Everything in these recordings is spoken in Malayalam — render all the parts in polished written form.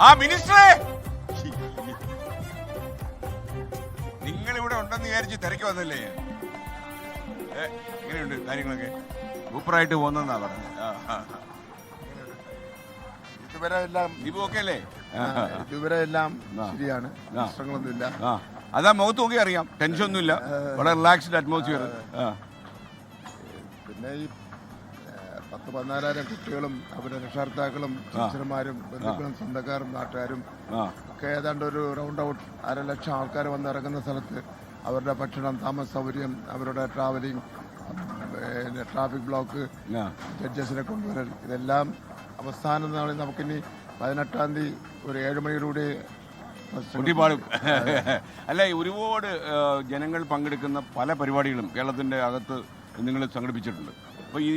ആ മിനിസ്റ്ററെ, നിങ്ങൾ ഇവിടെ ഉണ്ടെന്ന് വിചാരിച്ച് തിരക്ക് വന്നല്ലേ? എങ്ങനെയുണ്ട് കാര്യങ്ങളൊക്കെ? സൂപ്പറായിട്ട് പോകുന്നെന്നാ പറഞ്ഞത്. ഇതുവരെ എല്ലാം ദീപു ഓക്കെ അല്ലേ? ഇതുവരെ എല്ലാം ശരിയാണ്, പ്രശ്നങ്ങളൊന്നുമില്ല. അതാ മുഖത്ത് നോക്കി അറിയാം, ടെൻഷൻ ഒന്നുമില്ല, വളരെ റിലാക്സ്ഡ് അറ്റ്മോസ്ഫിയർ. പിന്നെ ഈ 10-14,000 കുട്ടികളും അവരുടെ രക്ഷകർത്താക്കളും ടീച്ചർമാരും ബന്ധുക്കളും സ്വന്തക്കാരും നാട്ടുകാരും ഒക്കെ ഏതാണ്ട് ഒരു റൗണ്ട് ഔട്ട് 1,00,000 ആൾക്കാർ വന്നിറങ്ങുന്ന സ്ഥലത്ത് അവരുടെ ഭക്ഷണം, താമസ സൗകര്യം, അവരുടെ ട്രാവലിംഗ്, ട്രാഫിക് ബ്ലോക്ക്, ജഡ്ജസിനെ കൊണ്ടുവരൽ, ഇതെല്ലാം അവസാന നാളിൽ നമുക്കിനി 18-ാം തീയതി ഒരു 7 മണിയോടുകൂടി കുട്ടിപ്പാടും. അല്ല, ഒരുപാട് ജനങ്ങൾ പങ്കെടുക്കുന്ന പല പരിപാടികളും കേരളത്തിൻ്റെ അകത്ത് നിങ്ങൾ സംഘടിപ്പിച്ചിട്ടുണ്ട്. അപ്പോൾ ഈ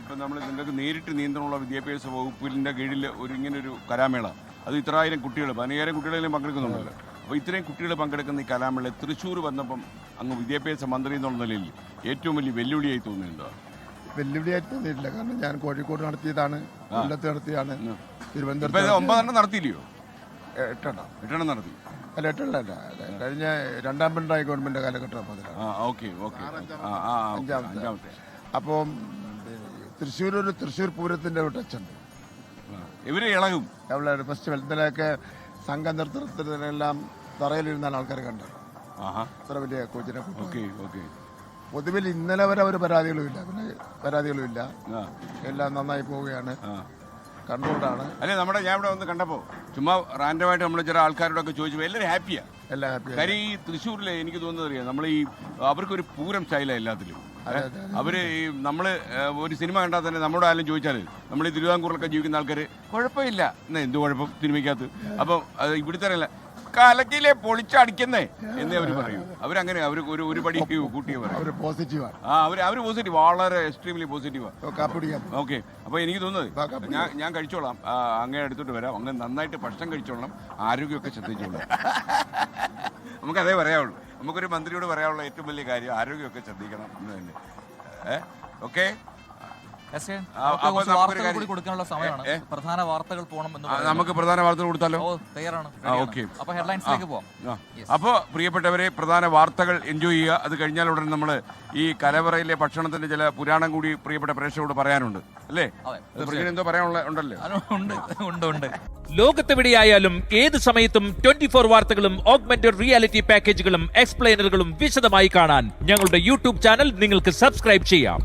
ഇപ്പം നമ്മൾ നിങ്ങൾക്ക് നേരിട്ട് നിയന്ത്രണമുള്ള വിദ്യാഭ്യാസ വകുപ്പിൻ്റെ കീഴിൽ ഇങ്ങനൊരു കലാമേള, അത് ഇത്രായിരം കുട്ടികൾ, 15,000 കുട്ടികളെങ്കിലും പങ്കെടുക്കുന്നുണ്ടല്ലോ. അപ്പോൾ ഇത്രയും കുട്ടികൾ പങ്കെടുക്കുന്ന ഈ കലാമേള തൃശ്ശൂർ വന്നപ്പം അങ്ങ് വിദ്യാഭ്യാസ മന്ത്രി എന്നുള്ള നിലയിൽ ഏറ്റവും വലിയ വെല്ലുവിളിയായി തോന്നുന്നുണ്ടോ? വെല്ലുവിളിയായിട്ട് തോന്നിയിട്ടില്ല. കാരണം ഞാൻ കോഴിക്കോട് നടത്തിയതാണ്, കൊല്ലത്ത് നടത്തിയതാണ്, തിരുവനന്തപുരത്ത് 9 നടത്തിയില്ലയോ? 8 നടത്തി. അല്ല, 8 കഴിഞ്ഞ 2ാം പിണറായി ഗവൺമെന്റ് കാലഘട്ടം. അഞ്ചാമത്തെ. അപ്പം തൃശ്ശൂർ പൂരത്തിന്റെ ഒരു ടച്ചുണ്ട്. ഇവര് ഇളകും ഫെസ്റ്റിവൽ. ഇന്നലെയൊക്കെ സംഘ നൃത്തത്തിനെല്ലാം തറയിലിരുന്നാണ് ആൾക്കാർ കണ്ടത്. അത്ര വലിയ കോച്ചിനെ. പൊതുവിൽ ഇന്നലെ വരെ ഒരു പരാതികളുമില്ല. എല്ലാം നന്നായി പോവുകയാണ്, കൺട്രോൾഡാണ്. അല്ലെ, ഞാൻ ഇവിടെ വന്ന് കണ്ടപ്പോ ചുമ്മാ റാൻഡമായിട്ട് നമ്മൾ ചില ആൾക്കാരോടൊക്കെ ചോദിച്ചപ്പോൾ എല്ലാവരും ഹാപ്പിയാ. കാര്യം ഈ തൃശ്ശൂരിലെ എനിക്ക് തോന്നുന്നത് അറിയാം, നമ്മൾ അവർക്കൊരു പൂരം സ്റ്റൈലാണ് എല്ലാത്തിലും. അവര് നമ്മള് ഒരു സിനിമ കണ്ടാൽ തന്നെ നമ്മളോട് ആരും ചോദിച്ചാൽ നമ്മൾ ഈ തിരുവിതാംകൂറിലൊക്കെ ജീവിക്കുന്ന ആൾക്കാർ കുഴപ്പമില്ല എന്നാ, എന്ത് കുഴപ്പം സിനിമയ്ക്കകത്ത്? അപ്പം ഇവിടുത്തെ അറിയില്ല, കലക്കിലെ പൊളിച്ചടിക്കുന്നേ എന്നേ അവർ പറയൂ. അവരങ്ങനെ ഒരു പടി കൂട്ടിയേ പറയും. അവര് പോസിറ്റീവാണ്. അവര് പോസിറ്റീവ്, വളരെ എക്സ്ട്രീംലി പോസിറ്റീവാണ്. ഓക്കെ, അപ്പോൾ എനിക്ക് തോന്നുന്നത് ഞാൻ കഴിച്ചോളാം, അങ്ങേ എടുത്തോട്ട് വരാം. അങ്ങ് നന്നായിട്ട് ഭക്ഷണം കഴിച്ചോളാം, ആരോഗ്യമൊക്കെ ശ്രദ്ധിച്ചോളാം. നമുക്കതേ പറയാവുള്ളൂ. നമുക്കൊരു മന്ത്രിയോട് പറയാനുള്ള ഏറ്റവും വലിയ കാര്യം ആരോഗ്യമൊക്കെ ശ്രദ്ധിക്കണം എന്ന് തന്നെ. ഓക്കെ, കൊടുക്കാനുള്ള സമയമാണ്. പ്രധാന വാർത്തകൾ പോകണം എന്ന് നമുക്ക് പ്രധാന വാർത്തകൾ കൊടുത്താലോ? തയ്യാറാണ്. ഓക്കെ, അപ്പൊ ഹെഡ്ലൈൻസിലേക്ക് പോവാം. അപ്പോൾ പ്രിയപ്പെട്ടവരെ, പ്രധാന വാർത്തകൾ എൻജോയ് ചെയ്യുക. അത് കഴിഞ്ഞാൽ ഉടൻ നമ്മൾ ഈ കലവറയിലെ ഭക്ഷണത്തിന്റെ ചില പുരാണം കൂടി പ്രിയപ്പെട്ട പ്രേക്ഷകരോട് പറയാനുണ്ട്, അല്ലേ? എന്തോ പറയാനുള്ള ഉണ്ടല്ലോ? ഉണ്ട്. ലോകത്തെവിടെയായാലും ഏത് സമയത്തും 24 വാർത്തകളും ഓഗ്മെന്റഡ് റിയാലിറ്റി പാക്കേജുകളും എക്സ്പ്ലെയിനറുകളും വിശദമായി കാണാൻ ഞങ്ങളുടെ യൂട്യൂബ് ചാനൽ നിങ്ങൾക്ക് സബ്സ്ക്രൈബ് ചെയ്യാം.